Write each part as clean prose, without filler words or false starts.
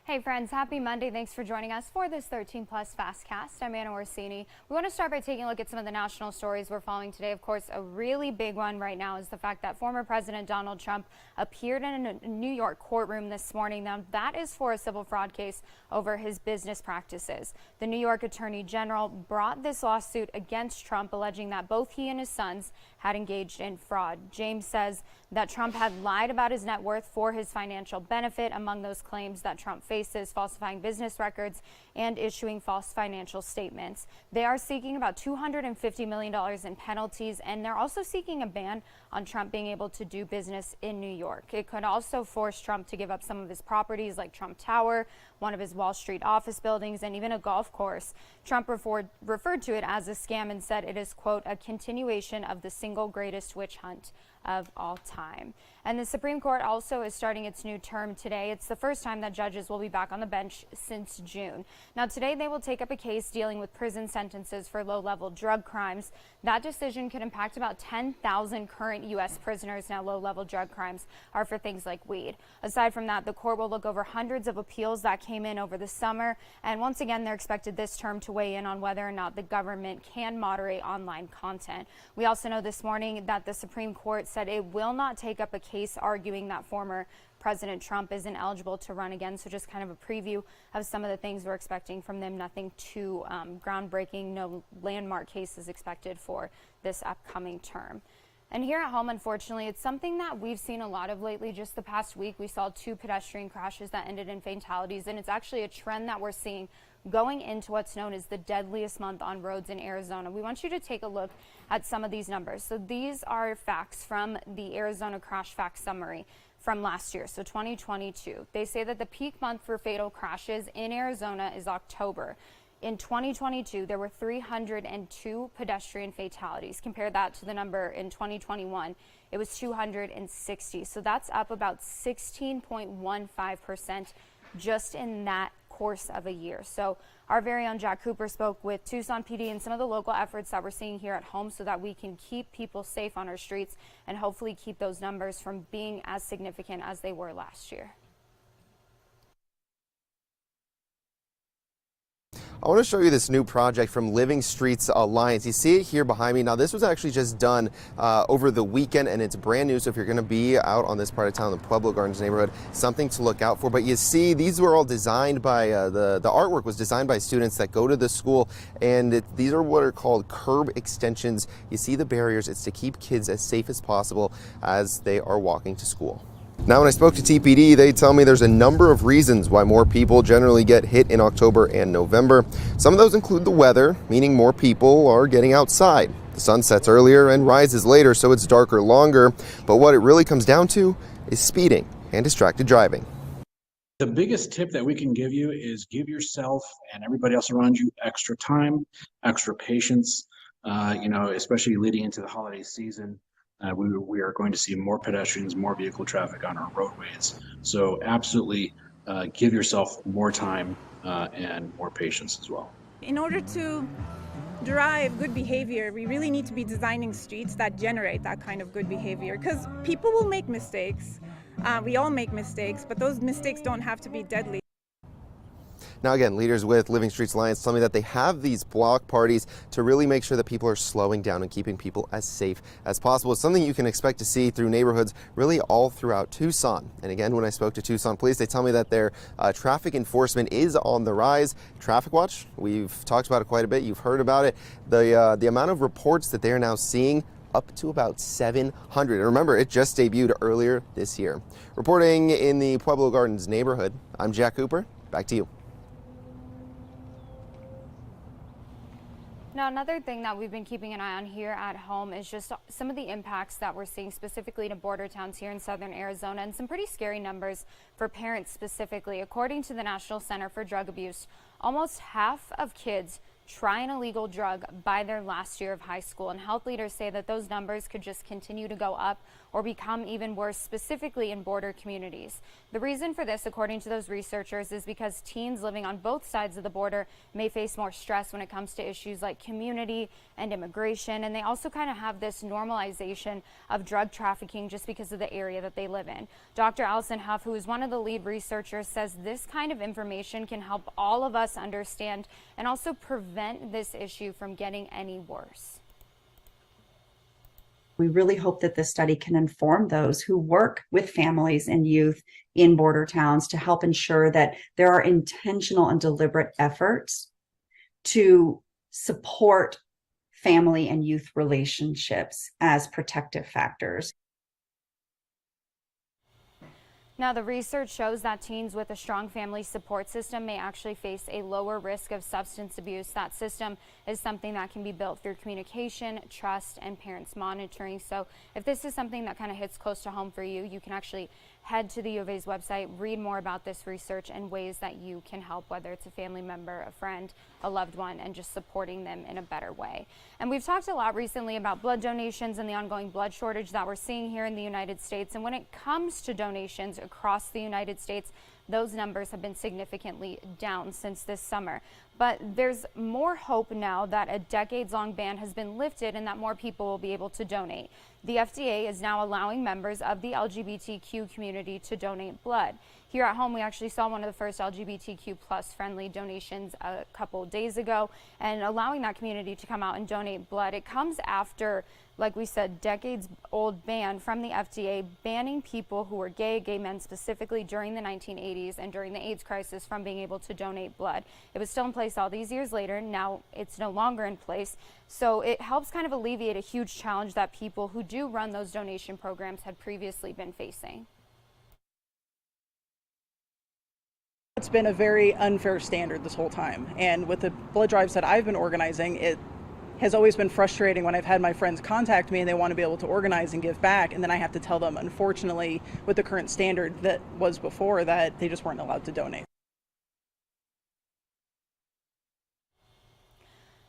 Hey friends, happy Monday. Thanks for joining us for this 13 Plus FastCast. I'm Anna Orsini. We want to start by taking a look at some of the national stories we're following today. Of course, a really big one right now is the fact that former President Donald Trump appeared in a New York courtroom this morning. Now, that is for a civil fraud case over his business practices. The New York Attorney General brought this lawsuit against Trump, alleging that both he and his sons had engaged in fraud. James says that Trump had lied about his net worth for his financial benefit. Among those claims that Trump faces, falsifying business records and issuing false financial statements. They are seeking about $250 million in penalties, and they're also seeking a ban on Trump being able to do business in New York. It could also force Trump to give up some of his properties like Trump Tower, one of his Wall Street office buildings, and even a golf course. Trump referred to it as a scam and said it is, quote, a continuation of the single greatest witch hunt of all time. And the Supreme Court also is starting its new term today. It's the first time that judges will be back on the bench since June. Now, today they will take up a case dealing with prison sentences for low-level drug crimes. That decision could impact about 10,000 current U.S. prisoners. Now, low-level drug crimes are for things like weed. Aside from that, the court will look over hundreds of appeals that came in over the summer. And once again, they're expected this term to weigh in on whether or not the government can moderate online content. We also know this morning that the Supreme Court said it will not take up a case arguing that former President Trump isn't eligible to run again. So just kind of a preview of some of the things we're expecting from them. Nothing too groundbreaking, no landmark cases expected for this upcoming term. And here at home, unfortunately, it's something that we've seen a lot of lately. Just the past week, we saw 2 pedestrian crashes that ended in fatalities, and it's actually a trend that we're seeing going into what's known as the deadliest month on roads in Arizona. We want you to take a look at some of these numbers. So these are facts from the Arizona Crash Facts Summary from last year, so 2022. They say that the peak month for fatal crashes in Arizona is October. In 2022, there were 302 pedestrian fatalities. Compare that to the number in 2021, it was 260. So that's up about 16.15% just in that course of a year. So our very own Jack Cooper spoke with Tucson PD and some of the local efforts that we're seeing here at home so that we can keep people safe on our streets and hopefully keep those numbers from being as significant as they were last year. I want to show you this new project from Living Streets Alliance. You see it here behind me. Now, this was actually just done over the weekend, and it's brand new. So if you're going to be out on this part of town, the Pueblo Gardens neighborhood, something to look out for. But you see, these were all designed by, the artwork was designed by students that go to the school, and these are what are called curb extensions. You see the barriers. It's to keep kids as safe as possible as they are walking to school. Now, when I spoke to TPD, they tell me there's a number of reasons why more people generally get hit in October and November. Some of those include the weather, meaning more people are getting outside. The sun sets earlier and rises later, so it's darker longer. But what it really comes down to is speeding and distracted driving. The biggest tip that we can give you is give yourself and everybody else around you extra time, extra patience, especially leading into the holiday season. We are going to see more pedestrians, more vehicle traffic on our roadways. So absolutely give yourself more time and more patience as well. In order to drive good behavior, we really need to be designing streets that generate that kind of good behavior, because people will make mistakes. We all make mistakes, but those mistakes don't have to be deadly. Now, again, leaders with Living Streets Alliance tell me that they have these block parties to really make sure that people are slowing down and keeping people as safe as possible. It's something you can expect to see through neighborhoods really all throughout Tucson. And again, when I spoke to Tucson Police, they tell me that their traffic enforcement is on the rise. Traffic Watch, we've talked about it quite a bit. You've heard about it. The amount of reports that they are now seeing up to about 700. And remember, it just debuted earlier this year. Reporting in the Pueblo Gardens neighborhood, I'm Jack Cooper. Back to you. Now, another thing that we've been keeping an eye on here at home is just some of the impacts that we're seeing specifically to border towns here in southern Arizona, and some pretty scary numbers for parents specifically. According to the National Center for Drug Abuse, almost half of kids try an illegal drug by their last year of high school. And health leaders say that those numbers could just continue to go up or become even worse, specifically in border communities. The reason for this, according to those researchers, is because teens living on both sides of the border may face more stress when it comes to issues like community and immigration. And they also kind of have this normalization of drug trafficking just because of the area that they live in. Dr. Allison Huff, who is one of the lead researchers, says this kind of information can help all of us understand and also prevent this issue from getting any worse. We really hope that this study can inform those who work with families and youth in border towns to help ensure that there are intentional and deliberate efforts to support family and youth relationships as protective factors. Now, the research shows that teens with a strong family support system may actually face a lower risk of substance abuse. That system is something that can be built through communication, trust, and parents monitoring. So if this is something that kind of hits close to home for you, you can actually head to the U of A's website, read more about this research and ways that you can help, whether it's a family member, a friend, a loved one, and just supporting them in a better way. And we've talked a lot recently about blood donations and the ongoing blood shortage that we're seeing here in the United States. And when it comes to donations across the United States, those numbers have been significantly down since this summer. But there's more hope now that a decades-long ban has been lifted and that more people will be able to donate. The FDA is now allowing members of the LGBTQ community to donate blood. Here at home, we actually saw one of the first LGBTQ plus friendly donations a couple days ago, and allowing that community to come out and donate blood. It comes after, like we said, decades-old ban from the FDA banning people who were gay men specifically during the 1980s and during the AIDS crisis from being able to donate blood. It was still in place all these years later. Now it's no longer in place. So it helps kind of alleviate a huge challenge that people who do run those donation programs had previously been facing. It's been a very unfair standard this whole time. And with the blood drives that I've been organizing, it has always been frustrating when I've had my friends contact me and they want to be able to organize and give back, and then I have to tell them, unfortunately, with the current standard that was before, that they just weren't allowed to donate.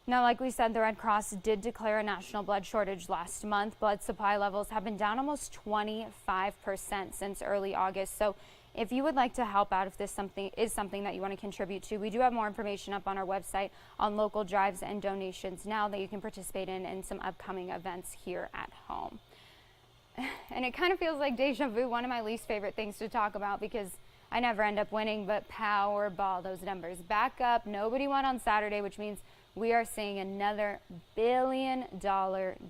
Now, like we said, the Red Cross did declare a national blood shortage last month. Blood supply levels have been down almost 25% since early August. So if you would like to help out, if this is something that you want to contribute to, we do have more information up on our website on local drives and donations now that you can participate in some upcoming events here at home. And it kind of feels like deja vu, one of my least favorite things to talk about because I never end up winning, but Powerball, those numbers back up. Nobody won on Saturday, which means we are seeing another $1 billion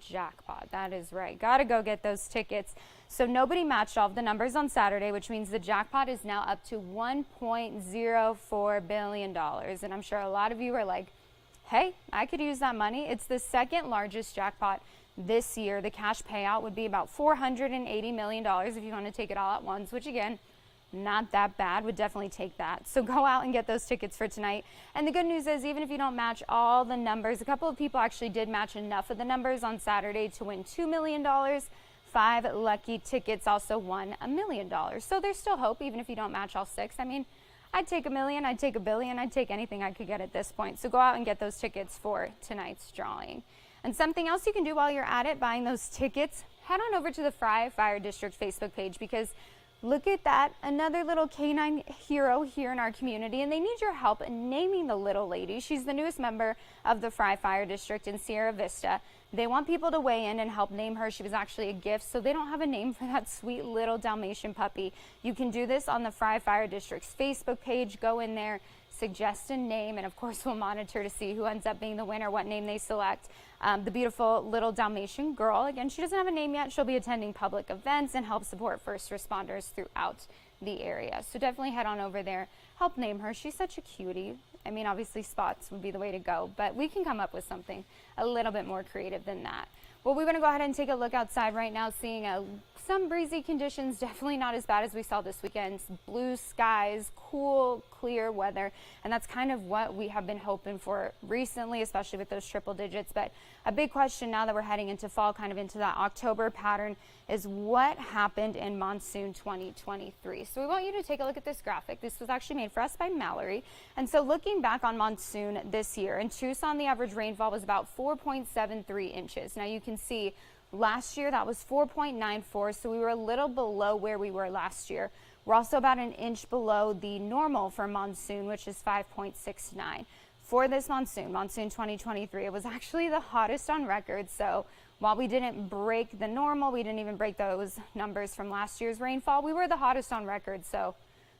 jackpot. That is right. Got to go get those tickets. So nobody matched all of the numbers on Saturday, which means the jackpot is now up to $1.04 billion. And I'm sure a lot of you are like, hey, I could use that money. It's the second largest jackpot this year. The cash payout would be about $480 million if you want to take it all at once, which again, not that bad. Would definitely take that. So go out and get those tickets for tonight. And the good news is, even if you don't match all the numbers, a couple of people actually did match enough of the numbers on Saturday to win $2 million. 5 lucky tickets also won $1 million. So there's still hope, even if you don't match all 6. I mean, I'd take $1 million, I'd take $1 billion, I'd take anything I could get at this point. So go out and get those tickets for tonight's drawing. And something else you can do while you're at it, buying those tickets, head on over to the Fry Fire District Facebook page, because look at that, another little canine hero here in our community, and they need your help in naming the little lady. She's the newest member of the Fry Fire District in Sierra Vista. They want people to weigh in and help name her. She was actually a gift, so they don't have a name for that sweet little Dalmatian puppy. You can do this on the Fry Fire District's Facebook page. Go in there, suggest a name, and of course we'll monitor to see who ends up being the winner, what name they select. The beautiful little Dalmatian girl, again, she doesn't have a name yet. She'll be attending public events and help support first responders throughout the area. So definitely head on over there, help name her. She's such a cutie. I mean, obviously spots would be the way to go, but we can come up with something a little bit more creative than that. Well, we're going to go ahead and take a look outside right now, seeing some breezy conditions, definitely not as bad as we saw this weekend. Blue skies, cool, clear weather, and that's kind of what we have been hoping for recently, especially with those triple digits. But a big question now that we're heading into fall, kind of into that October pattern, is what happened in monsoon 2023. So we want you to take a look at this graphic. This was actually made made for us by Mallory. And so looking back on monsoon this year, in Tucson, the average rainfall was about 4.73 inches. Now you can see last year that was 4.94, so we were a little below where we were last year. We're also about an inch below the normal for monsoon, which is 5.69. For this monsoon 2023, it was actually the hottest on record. So while we didn't break the normal, we didn't even break those numbers from last year's rainfall, we were the hottest on record. So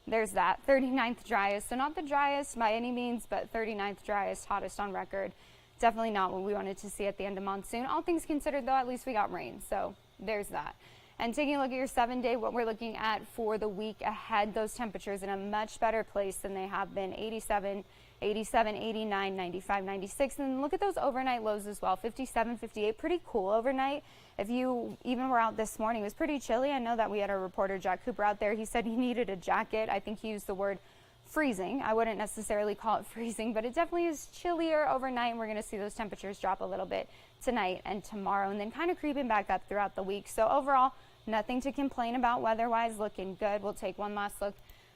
there's that. 39th driest, so not the driest by any means, but 39th driest, hottest on record. Definitely not what we wanted to see at the end of monsoon. All things considered, though, at least we got rain. So there's that. And taking a look at your 7-day, what we're looking at for the week ahead, those temperatures in a much better place than they have been. 87, 89, 95, 96. And look at those overnight lows as well. 57, 58, pretty cool overnight. If you even were out this morning, it was pretty chilly. I know that we had our reporter, Jack Cooper, out there. He said he needed a jacket. I think he used the word freezing. I wouldn't necessarily call it freezing, but it definitely is chillier overnight, and we're going to see those temperatures drop a little bit tonight and tomorrow, and then kind of creeping back up throughout the week. So overall, nothing to complain about weather-wise, looking good. We'll take one last look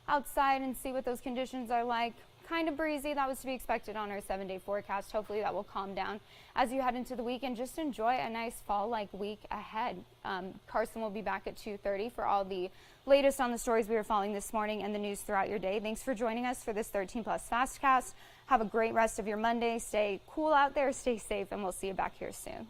outside and see what those conditions are like. Kind of breezy. That was to be expected on our 7-day forecast. Hopefully that will calm down as you head into the week and just enjoy a nice fall-like week ahead. Carson will be back at 2:30 for all the latest on the stories we were following this morning and the news throughout your day. Thanks for joining us for this 13 Plus FastCast. Have a great rest of your Monday. Stay cool out there, stay safe, and we'll see you back here soon.